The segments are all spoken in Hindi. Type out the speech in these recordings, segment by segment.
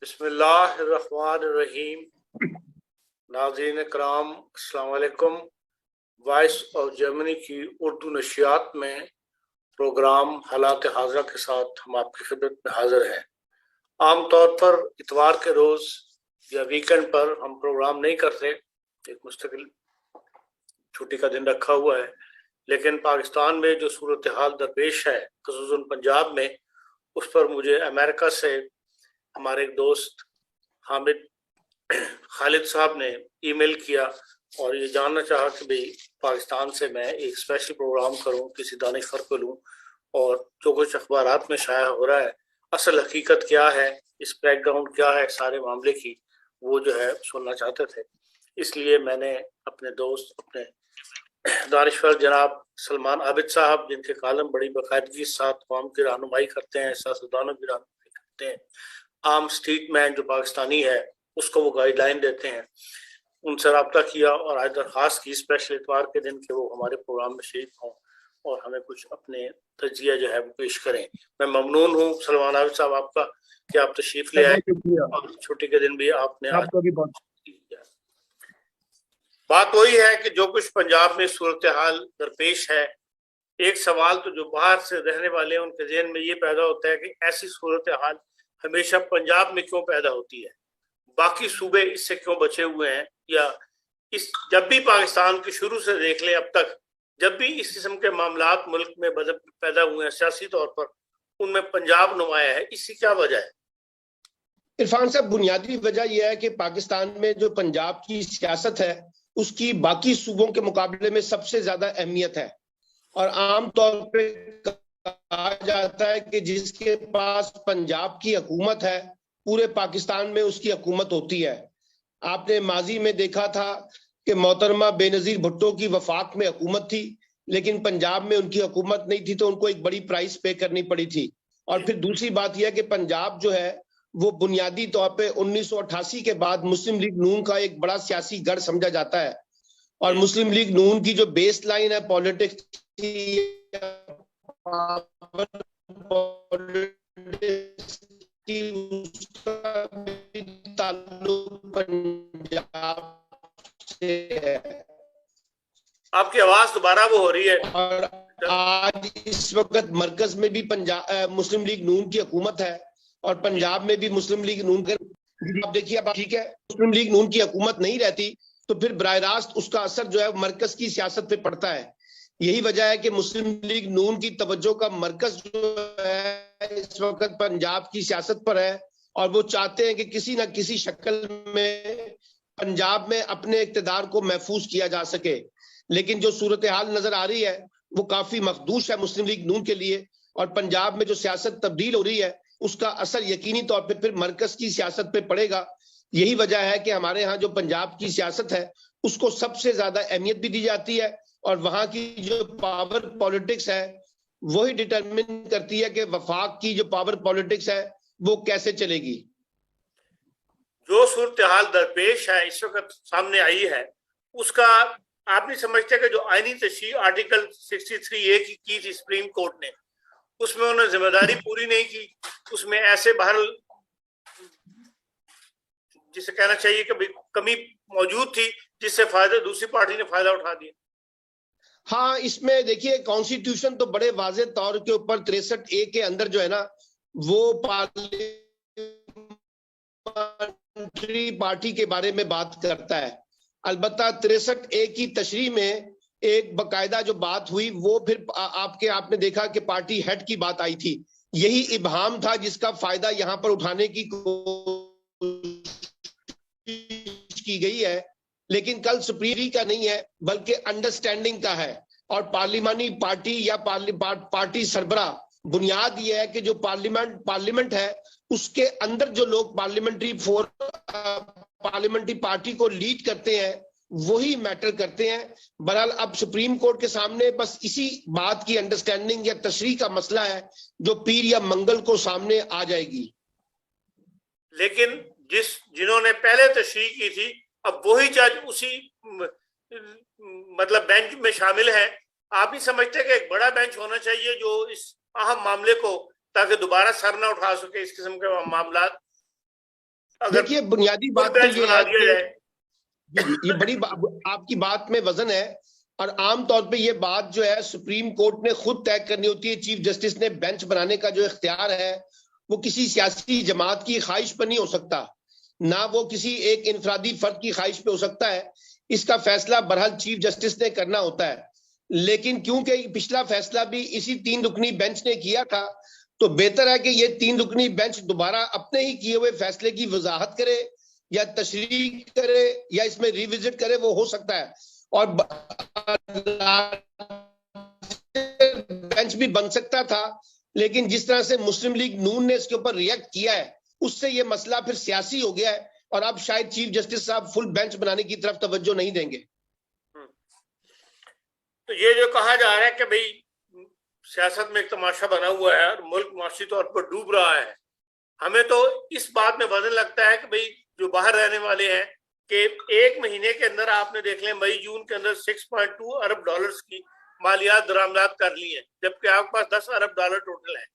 बिस्मिल्लाहिर्रहमानिर्रहीम। नाज़रीन कराम, अस्सलाम वालेकुम। वॉइस ऑफ जर्मनी की उर्दू नशियात में प्रोग्राम हालात हाज़रा के साथ हम आपकी खिदमत में हाजिर हैं। आम तौर पर इतवार के रोज़ या वीकेंड पर हम प्रोग्राम नहीं करते, एक मुस्तकिल छुट्टी का दिन रखा हुआ है। लेकिन पाकिस्तान में जो सूरत हाल दरपेश है, ख़ुसूसन पंजाब में, उस पर मुझे अमेरिका से हमारे एक दोस्त हामिद खालिद साहब ने ईमेल किया और ये जानना चाहा कि भाई पाकिस्तान से मैं एक स्पेशल प्रोग्राम करूं, किसी दानिशवर को लूं और जो कुछ अखबारात में शाया हो रहा है, असल हकीकत क्या है, इस बैकग्राउंड क्या है सारे मामले की, वो जो है सुनना चाहते थे। इसलिए मैंने अपने दोस्त, अपने दानिशवर जनाब सलमान आबिद साहब, जिनके कालम बड़ी बाकायदगी के साथ कौम की रहनुमाई करते हैं, सियासतदानों की रहनुमाई करते हैं, आम स्ट्रीट मैन जो पाकिस्तानी है उसको वो गाइडलाइन देते हैं, उनसे रब्ता किया और आज दरख्वास्त की स्पेशल इतवार के दिन के वो हमारे प्रोग्राम में शरीक हों और हमें कुछ अपने तजिया जो है वो पेश करें। मैं ममनून हूँ सलमान आबिद साहब आपका कि आप तशरीफ ले आए और छुट्टी के दिन भी आपने आपको भी बहुत। बात वही है कि जो कुछ पंजाब में सूरत हाल दरपेश है, एक सवाल तो जो बाहर से रहने वाले हैं उनके जहन में ये पैदा होता है कि ऐसी सूरत हाल हमेशा पंजाब में क्यों पैदा होती है, बाकी सूबे इससे क्यों बचे हुए हैं, या इस जब भी पाकिस्तान के शुरू से देख लें अब तक, जब भी इस किस्म के मामलात मुल्क में पैदा हुए हैं सियासी तौर पर, उनमें पंजाब नुमाया है। इसकी क्या वजह है? इरफान साहब, बुनियादी वजह यह है कि पाकिस्तान में जो पंजाब की सियासत है उसकी बाकी सूबों के मुकाबले में सबसे ज्यादा अहमियत है और आम तौर पे कहा जाता है कि जिसके पास पंजाब की हुकूमत है पूरे पाकिस्तान में उसकी हुकूमत होती है। आपने माजी में देखा था कि मोहतरमा बेनजीर भुट्टो की वफाक में हुकूमत थी लेकिन पंजाब में उनकी हुकूमत नहीं थी, तो उनको एक बड़ी प्राइस पे करनी पड़ी थी। और फिर दूसरी बात यह कि पंजाब जो है वो बुनियादी तौर पे 1988 के बाद मुस्लिम लीग नून का एक बड़ा सियासी गढ़ समझा जाता है और मुस्लिम लीग नून की जो बेस लाइन है पॉलिटिक्स की, उसका ताल्लुक पंजाब से है। आपकी आवाज दोबारा वो हो रही है। और आज इस वक्त मरकज में भी पंजाब मुस्लिम लीग नून की हुकूमत है और पंजाब में भी मुस्लिम लीग नून के, आप देखिए अब ठीक है, मुस्लिम लीग नून की हुकूमत नहीं रहती तो फिर बराह रास्त उसका असर जो है मरकज की सियासत पे पड़ता है। यही वजह है कि मुस्लिम लीग नून की तवज्जो का मरकज जो है इस वक्त पंजाब की सियासत पर है और वो चाहते हैं कि किसी न किसी शक्ल में पंजाब में अपने इक्तदार को महफूज किया जा सके। लेकिन जो सूरत हाल नजर आ रही है वो काफी मखदूश है मुस्लिम लीग नून के लिए और पंजाब में जो सियासत तब्दील हो रही है उसका असर यकीनी तौर पे फिर मरकज की सियासत पे पड़ेगा। यही वजह है कि हमारे यहाँ जो पंजाब की सियासत है उसको सबसे ज्यादा अहमियत भी दी जाती है और वहां की जो पावर पॉलिटिक्स है वही डिटरमिन करती है कि वफाक की जो पावर पॉलिटिक्स है वो कैसे चलेगी। जो सूरत हाल दरपेश है इस वक्त सामने आई है, उसका आप नहीं समझते कि जो आईनी तशरीह आर्टिकल 63A की थी सुप्रीम कोर्ट ने, उसमें उन्होंने जिम्मेदारी पूरी नहीं की। उसमें ऐसे बहरल जिसे कहना चाहिए कि कमी मौजूद थी जिससे फायदा दूसरी पार्टी ने फायदा उठा दिया। हाँ, इसमें देखिए कॉन्स्टिट्यूशन तो बड़े वाजे तौर के ऊपर 63A के अंदर जो है ना वो पार्लियामेंट्री पार्टी के बारे में बात करता है। अलबत्ता 63A की तशरीह में एक बकायदा जो बात हुई वो फिर आपने देखा कि पार्टी हेड की बात आई थी। यही इबहाम था जिसका फायदा यहाँ पर उठाने की की गई है, लेकिन कल सुप्रीम का नहीं है बल्कि अंडरस्टैंडिंग का है। और पार्लिमानी पार्टी या पार्टी सरबरा, बुनियाद यह है कि जो पार्लियामेंट है उसके अंदर जो लोग पार्लियामेंट्री पार्टी को लीड करते हैं वही मैटर करते हैं। बहरहाल अब सुप्रीम कोर्ट के सामने बस इसी बात की अंडरस्टैंडिंग या तशरीह का मसला है जो पीर या मंगल को सामने आ जाएगी। लेकिन जिन्होंने पहले तशरीह की थी अब वही जज उसी मतलब बेंच में शामिल है। आप ही समझते कि एक बड़ा बेंच होना चाहिए जो इस अहम मामले को, ताकि दोबारा सर ना उठा सके इस किस्म के मामला। अगर देखिए बुनियादी फुल बात तो बेंच ये बना है दिया कि जाए। ये आपकी बात में वजन है। और आमतौर पे ये बात जो है सुप्रीम कोर्ट ने खुद तय करनी होती है। चीफ जस्टिस ने बेंच बनाने का जो इख्तियार है वो किसी सियासी जमात की ख्वाहिश पर नहीं हो सकता, ना वो किसी एक इनफरादी फर्द की ख्वाहिश पे हो सकता है। इसका फैसला बहरहाल चीफ जस्टिस ने करना होता है। लेकिन क्योंकि पिछला फैसला भी इसी 3 रुकनी बेंच ने किया था, तो बेहतर है कि ये 3 रुकनी बेंच दोबारा अपने ही किए हुए फैसले की वजाहत करे या तशरीह करे या इसमें रिविजिट करे, वो हो सकता है। और बेंच भी बन सकता था, लेकिन जिस तरह से मुस्लिम लीग नून ने इसके ऊपर रिएक्ट किया है उससे ये मसला फिर सियासी हो गया है और अब शायद चीफ जस्टिस साहब फुल बेंच बनाने की तरफ तवज्जो नहीं देंगे। तो ये जो कहा जा रहा है कि भाई सियासत में एक तमाशा बना हुआ है और मुल्क माशी तौर पर डूब रहा है, हमें तो इस बात में वजन लगता है कि भाई जो बाहर रहने वाले हैं कि 1 महीने के अंदर आपने देख लें मई जून के अंदर 6.2 अरब डॉलर्स की मालियात दरामदात कर ली है, जबकि आपके पास 10 अरब डॉलर टोटल है।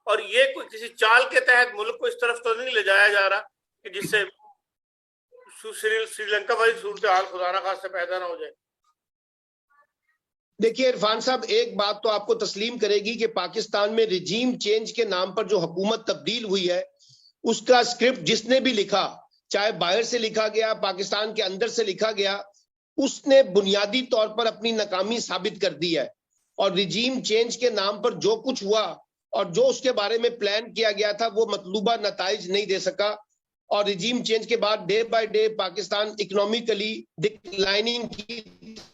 और ये कोई किसी चाल के तहत मुल्क को इस तरफ तो नहीं ले जाया जा रहा कि जिससे श्रीलंका वाली सूरत हाल खुदा ना खास्ता पैदा ना हो जाए। देखिए इरफान साहब, एक बात तो आपको तस्लीम करेगी कि पाकिस्तान में रिजीम चेंज के नाम पर जो हुकूमत तब्दील हुई है उसका स्क्रिप्ट जिसने भी लिखा, चाहे बाहर से लिखा गया पाकिस्तान के अंदर से लिखा गया, उसने बुनियादी तौर पर अपनी नाकामी साबित कर दी है। और रिजीम चेंज के नाम पर जो कुछ हुआ और जो उसके बारे में प्लान किया गया था वो मतलूबा नताइज नहीं दे सका। और रिजीम चेंज के बाद day by day Pakistan economically declining की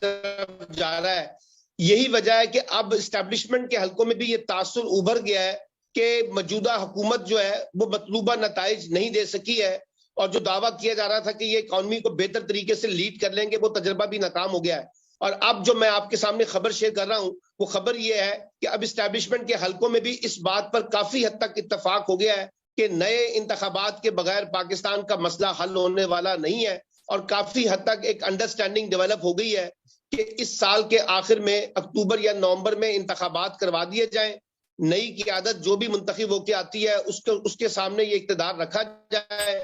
तरफ जा रहा है। यही वजह है कि अब इस्टेब्लिशमेंट के हलकों में भी ये तासुर उभर गया है कि मौजूदा हुकूमत जो है वो मतलूबा नताइज नहीं दे सकी है और जो दावा किया जा रहा था कि ये इकॉनमी को बेहतर तरीके से लीड कर लेंगे वो तजर्बा भी नाकाम हो गया है। और अब जो मैं आपके सामने खबर शेयर कर रहा हूं वो खबर ये है कि अब इस्टेब्लिशमेंट के हलकों में भी इस बात पर काफी हद तक इत्तफाक हो गया है कि नए इंतखाबात के बगैर पाकिस्तान का मसला हल होने वाला नहीं है। और काफी हद तक एक अंडरस्टैंडिंग डेवलप हो गई है कि इस साल के आखिर में अक्टूबर या नवंबर में इंतखाबात करवा दिए जाएं, नई क़यादत जो भी मुंतखब होकर आती है उसके सामने ये इक़्तिदार रखा जाए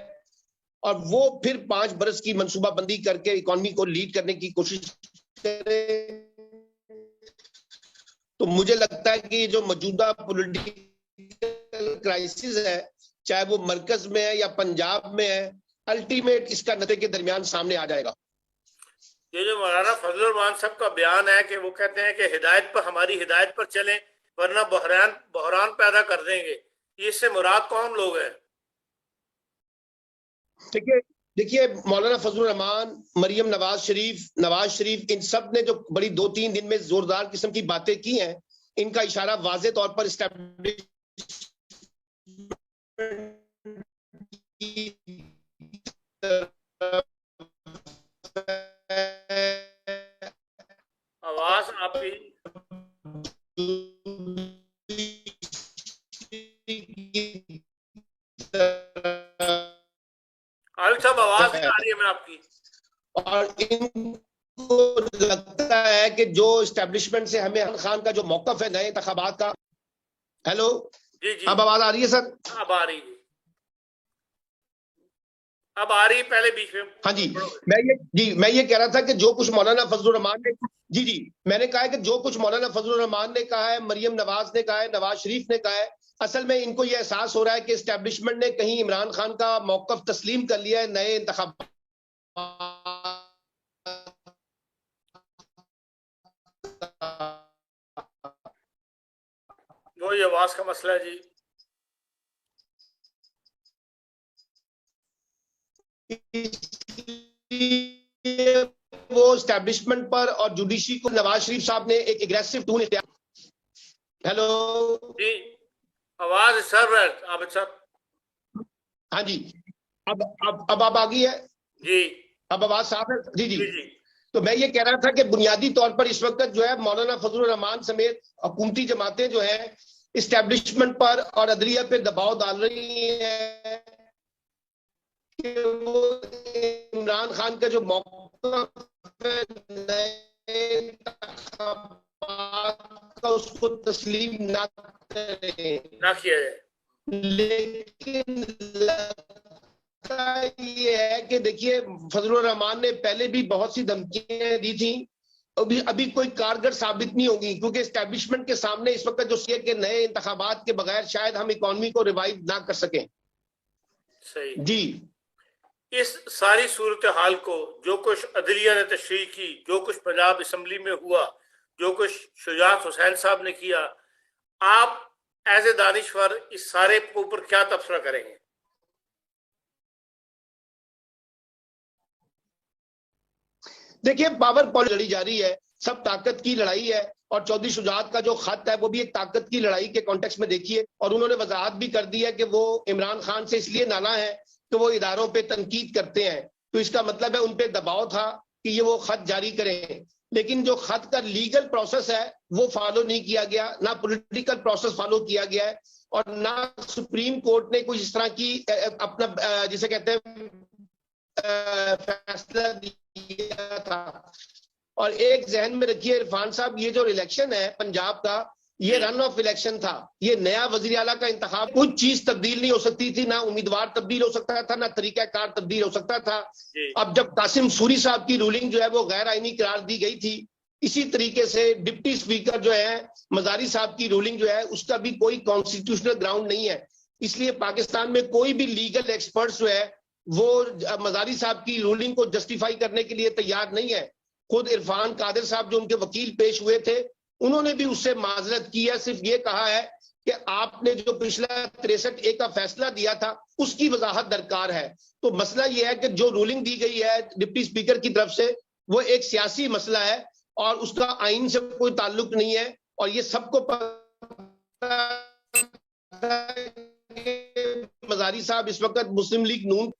और वो फिर 5 बरस की मंसूबाबंदी करके इकॉनमी को लीड करने की कोशिश करे। तो मुझे लगता है कि जो मौजूदा पॉलिटिकल क्राइसिस है, चाहे वो मरकज में है या पंजाब में है, अल्टीमेट इसका नतीजे के दरमियान सामने आ जाएगा। ये जो मौलाना फजलुर रहमान साहब का बयान है कि वो कहते हैं कि हिदायत पर, हमारी हिदायत पर चलें वरना बहरान पैदा कर देंगे, इससे मुराद कौन लोग हैं? देखिए मौलाना फजलुर रहमान, मरियम नवाज शरीफ, इन सब ने जो बड़ी 2-3 दिन में जोरदार किस्म की बातें की हैं, इनका इशारा वाज़े तौर पर इस्टेब्लिशमेंट आवाज आपकी आरिफ साहब, आवाज नहीं आ रही है मैं आपकी। और इनको लगता है कि जो इस्टेब्लिशमेंट से हमें इमरान खान का जो मौकफ है नए इंतखाबात का। हेलो जी जी, अब आवाज आ रही है सर? अब आ रही है, अब आ रही है, पहले बीच में। हाँ जी, मैं ये कह रहा था कि जो कुछ मौलाना फजलुर रहमान ने, जी मैंने कहा है कि जो कुछ मौलाना फजलुर रहमान ने कहा है, मरियम नवाज ने कहा है, नवाज शरीफ ने कहा है, असल में इनको ये एहसास हो रहा है कि इस्टेब्लिशमेंट ने कहीं इमरान खान का मौकफ तस्लीम कर लिया है नए इंतखाबात। वो ये आवाज का मसला है जी। वो इस्टेब्लिशमेंट पर और जुडिशरी को नवाज शरीफ साहब ने एक एग्रेसिव टूल इख्तियार। हेलो जी, आवाज सर आबिद साहब। हाँ जी, अब आ गई है जी, अब आवाज साफ है? जी जी, जी जी। तो मैं ये कह रहा था कि बुनियादी तौर पर इस वक्त जो है मौलाना फजलुर रहमान समेत हुकूमती जमातें जो है इस्टेब्लिशमेंट पर और अदलिया पे दबाव डाल रही है कि वो इमरान खान का जो मौक़िफ़ है नए का उसको तस्लीम ना करें, ना किया जाए। लेकिन लगता मसला ये है कि देखिए फजलुर रहमान ने पहले भी बहुत सी धमकियां दी थी, अभी कोई कारगर साबित नहीं होगी, क्योंकि एस्टैब्लिशमेंट के सामने इस वक्त जो सी के नए इंतखाबात के बगैर शायद हम इकोनॉमी को रिवाइव ना कर सकें। सही जी, इस सारी सूरत हाल को, जो कुछ अदलिया ने तशरीह की, जो कुछ पंजाब असम्बली में हुआ, जो कुछ शुजात हुसैन साहब ने किया, आप एज ए दानिश्वर इस सारे के ऊपर क्या तबसरा करेंगे? देखिए पावर पॉलिटिक्स लड़ी जा रही है, सब ताकत की लड़ाई है, और चौधरी शुजात का जो खत है वो भी एक ताकत की लड़ाई के कॉन्टेक्स्ट में देखिए, और उन्होंने वजाहत भी कर दी है कि वो इमरान खान से इसलिए नाला है कि वो इदारों पे तनकीद करते हैं, तो इसका मतलब है उन पे दबाव था कि ये वो खत जारी करें, लेकिन जो खत का लीगल प्रोसेस है वो फॉलो नहीं किया गया, ना पॉलिटिकल प्रोसेस फॉलो किया गया है, और ना सुप्रीम कोर्ट ने कुछ इस तरह की अपना जिसे कहते हैं फैसला दिया था। और एक जहन में रखिए इरफान साहब, ये जो इलेक्शन है पंजाब का, ये रन ऑफ इलेक्शन था, ये नया वजीर आला का इंतखाब, कुछ चीज तब्दील नहीं हो सकती थी, ना उम्मीदवार तब्दील हो सकता था, ना तरीकाकार तब्दील हो सकता था। अब जब कासिम सूरी साहब की रूलिंग जो है वो गैर आईनी करार दी गई थी, इसी तरीके से डिप्टी स्पीकर जो है मजारी साहब की रूलिंग जो है उसका भी कोई कॉन्स्टिट्यूशनल ग्राउंड नहीं है, इसलिए पाकिस्तान में कोई भी लीगल एक्सपर्ट्स जो है वो मजारी साहब की रूलिंग को जस्टिफाई करने के लिए तैयार नहीं है। खुद इरफान कादिर साहब जो उनके वकील पेश हुए थे, उन्होंने भी उससे माजरत की है, सिर्फ ये कहा है कि आपने जो पिछला 63A का फैसला दिया था उसकी वजाहत दरकार है। तो मसला ये है कि जो रूलिंग दी गई है डिप्टी स्पीकर की तरफ से वो एक सियासी मसला है और उसका आइन से कोई ताल्लुक नहीं है, और ये सबको पता मजारी साहब इस वक्त मुस्लिम लीग नून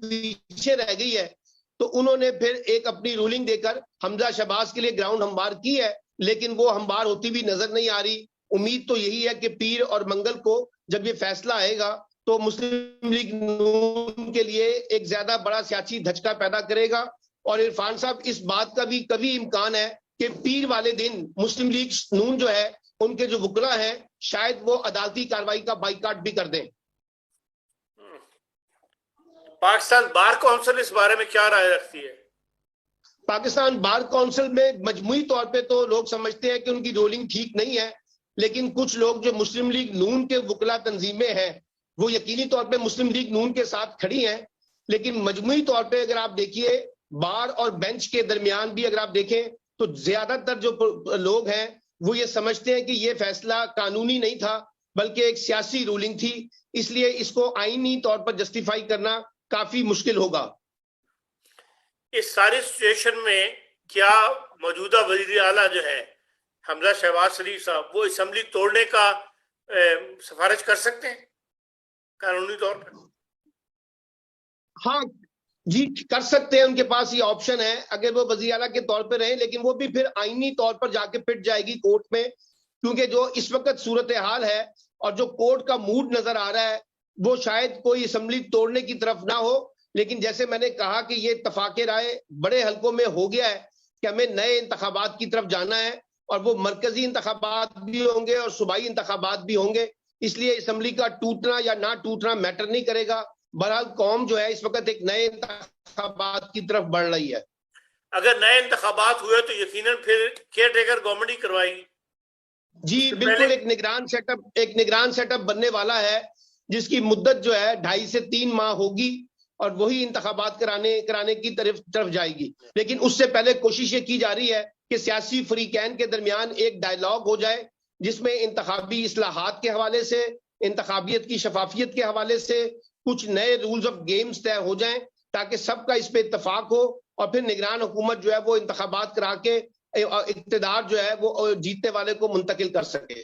पीछे रह गई है, तो उन्होंने फिर एक अपनी रूलिंग देकर हमजा शहबाज के लिए ग्राउंड हमवार की है, लेकिन वो हमवार होती भी नजर नहीं आ रही। उम्मीद तो यही है कि पीर और मंगल को जब ये फैसला आएगा तो मुस्लिम लीग नून के लिए एक ज्यादा बड़ा सियासी धचका पैदा करेगा, और इरफान साहब इस बात का भी कभी इम्कान है कि पीर वाले दिन मुस्लिम लीग नून जो है उनके जो वुकला हैं शायद वो अदालती कार्रवाई का बाइकाट भी कर दें। पाकिस्तान बार काउंसिल इस बारे में क्या राय रखती है? पाकिस्तान बार काउंसिल में मजमूई तौर पे तो लोग समझते हैं कि उनकी रूलिंग ठीक नहीं है, लेकिन कुछ लोग जो मुस्लिम लीग नून के वुकला तंजीमें हैं वो यकीनी तौर पे मुस्लिम लीग नून के साथ खड़ी हैं, लेकिन मजमूई तौर पे अगर आप देखिए बार और बेंच के दरमियान भी अगर आप देखें तो ज्यादातर जो लोग हैं वो ये समझते हैं कि ये फैसला कानूनी नहीं था बल्कि एक सियासी रूलिंग थी, इसलिए इसको आईनी तौर पर जस्टिफाई करना काफी मुश्किल होगा। इस सारी सिचुएशन में क्या मौजूदा वजीर आला जो है हमजा शहबाज शरीफ साहब वो असेंबली तोड़ने का सिफारिश कर सकते हैं कानूनी तौर पर? हाँ जी, कर सकते हैं, उनके पास ये ऑप्शन है अगर वो वजीर आला के तौर पे रहे, लेकिन वो भी फिर आईनी तौर पर जाके पिट जाएगी कोर्ट में, क्योंकि जो इस वक्त सूरत हाल है और जो कोर्ट का मूड नजर आ रहा है वो शायद कोई असेंबली तोड़ने की तरफ ना हो, लेकिन जैसे मैंने कहा कि ये इत्तफाक राय बड़े हलकों में हो गया है कि हमें नए इंतखाबात की तरफ जाना है, और वो मरकजी इंतखाबात भी होंगे और सूबाई इंतखाबात भी होंगे, इसलिए असेंबली का टूटना या ना टूटना मैटर नहीं करेगा। बहरहाल कौम जो है इस वक्त एक नए इंतखाबात की तरफ बढ़ रही है। अगर नए इंतखाबात हुए तो यकीनन फिर केयर टेकर गवर्नमेंट ही करवाएगी। जी बिल्कुल, एक निगरान सेटअप बनने वाला है जिसकी मुद्दत जो है 2.5 से 3 माह होगी, और वही इंतखाबात कराने की तरफ जाएगी, लेकिन उससे पहले कोशिश ये की जा रही है कि सियासी फरीकैन के दरमियान एक डायलॉग हो जाए जिसमें इंतखाबी इस्लाहात के हवाले से, इंतखाबियत की शफाफियत के हवाले से कुछ नए रूल्स ऑफ गेम्स तय हो जाएं ताकि सबका इस पे इत्तेफाक हो, और फिर निगरान हुकूमत जो है वो इंतखाबात करा के इक़्तिदार जो है वो जीतने वाले को मुंतकिल कर सके।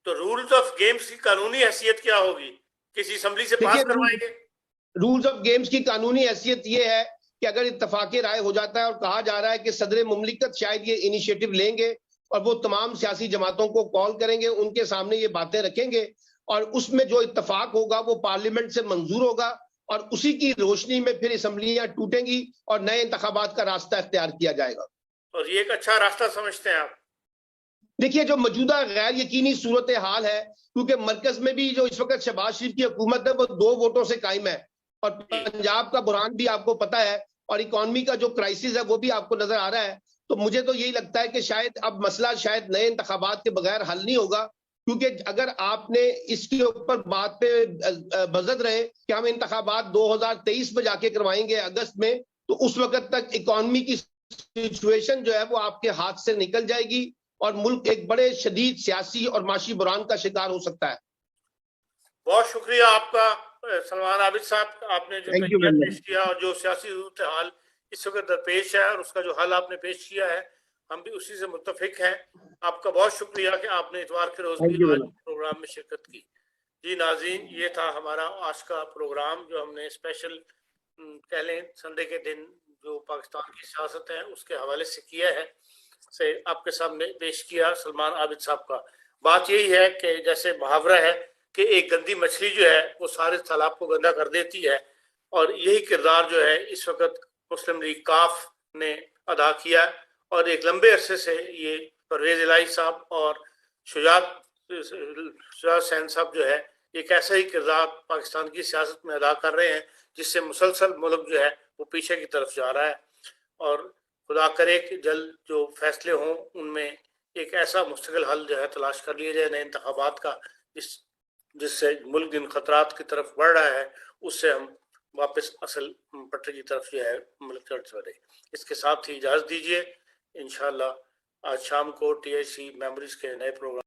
तो रूल्स ऑफ गेम्स की कानूनी हैसियत क्या होगी? किसी असेंबली से पास करवाएंगे? रूल्स ऑफ गेम्स की कानूनी हैसियत ये है कि अगर इत्तफाक राय हो जाता है और कहा जा रहा है कि सदर मुमलिकत शायद ये इनिशिएटिव लेंगे और वो तमाम सियासी जमातों को कॉल करेंगे, उनके सामने ये बातें रखेंगे, और उसमें जो इत्तफाक होगा वो पार्लियामेंट से मंजूर होगा, और उसी की रोशनी में फिर असेंबलियां टूटेंगी और नए इंतखाबात का रास्ता इख्तियार किया जाएगा। और ये एक अच्छा रास्ता समझते हैं आप? देखिए जो मौजूदा गैर यकीनी सूरत हाल है, क्योंकि मरकज में भी जो इस वक्त शहबाज शरीफ की हुकूमत है वो 2 वोटों से कायम है, और पंजाब का बुरहान भी आपको पता है, और इकोनॉमी का जो क्राइसिस है वो भी आपको नजर आ रहा है। तो मुझे तो यही लगता है कि शायद अब मसला शायद नए इंतखाबात के बगैर हल नहीं होगा, क्योंकि अगर आपने इसके ऊपर बात पे बजत रहे कि हम इंतखाबात 2023 में जाके करवाएंगे अगस्त में, तो उस वक्त तक इकोनॉमी की सिचुएशन जो है वो आपके हाथ से निकल जाएगी और मुल्क एक बड़े शदीद सियासी और माशी बुरान का शिकार हो सकता है। बहुत शुक्रिया आपका सलमान आबिद साहब, आपने जो तरीका पेश किया और जो सियासी सूरत हाल इस वक्त दरपेश है और उसका जो हल आपने पेश किया है, हम भी उसी से मुत्तफिक हैं। आपका बहुत शुक्रिया कि आपने इतवार के रोज भी आज प्रोग्राम में शिरकत की। जी नाज़रीन, ये था हमारा आज का प्रोग्राम जो हमने स्पेशल कह लें संडे के दिन जो पाकिस्तान की सियासत है उसके हवाले से किया है, से आपके सामने पेश किया सलमान आबिद साहब का। बात यही है कि जैसे मुहावरा है कि एक गंदी मछली जो है वो सारे तालाब को गंदा कर देती है, और यही किरदार जो है इस वक्त मुस्लिम लीग काफ ने अदा किया, और एक लंबे अरसे से ये परवेज इलाही साहब और शुजात हुसैन साहब जो है एक ऐसा ही किरदार पाकिस्तान की सियासत में अदा कर रहे हैं जिससे मुसलसल मुल्क जो है वो पीछे की तरफ जा रहा है। और खुदा करे कि जल्द जो फैसले हों उनमें एक ऐसा मुस्तकिल हल जो है तलाश कर लिया जाए नए इंतखाबात का, जिससे मुल्क जिन खतरात की तरफ बढ़ रहा है उससे हम वापस असल पटरी की तरफ जो है मुल्क चढ़ चढ़े। इसके साथ ही इजाज़त दीजिए, इंशाल्लाह आज शाम को TIC मेमोरीज के नए प्रोग्राम